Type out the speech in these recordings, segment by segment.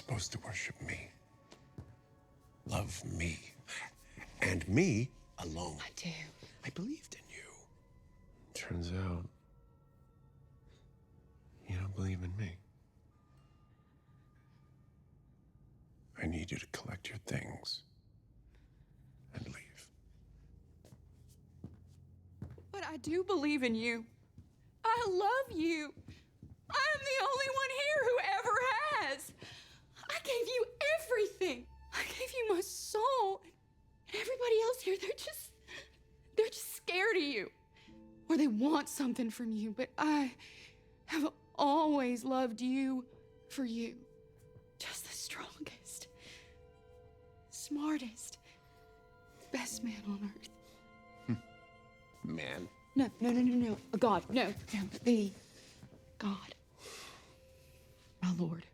supposed to worship me, love me, and me alone. I do. I believed in you. Turns out, you don't believe in me. I need you to collect your things and leave. But I do believe in you. I love you. I'm the only one here who ever has. I gave you everything. I gave you my soul. And everybody else here, they're just scared of you. Or they want something from you. But I have always loved you for you. Just the strongest, smartest, best man on earth. Man. No. God, no. The God. My Lord.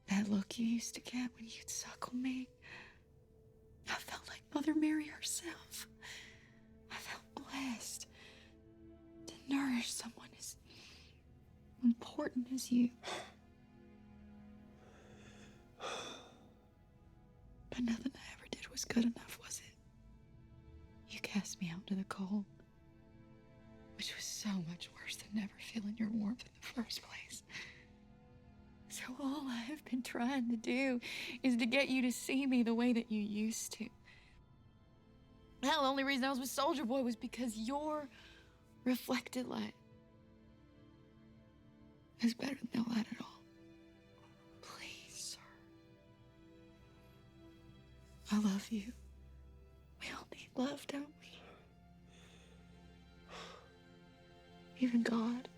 That look you used to get when you'd suckle me. I felt like Mother Mary herself. I felt blessed to nourish someone as important as you. But nothing I ever did was good enough, was it? You cast me out to the cold, which was so much worse than never feeling your warmth in the first place. So all I have been trying to do is to get you to see me the way that you used to. Hell, the only reason I was with Soldier Boy was because your reflected light is better than no light at all. Please, sir. I love you. We all need love, don't we? Even God.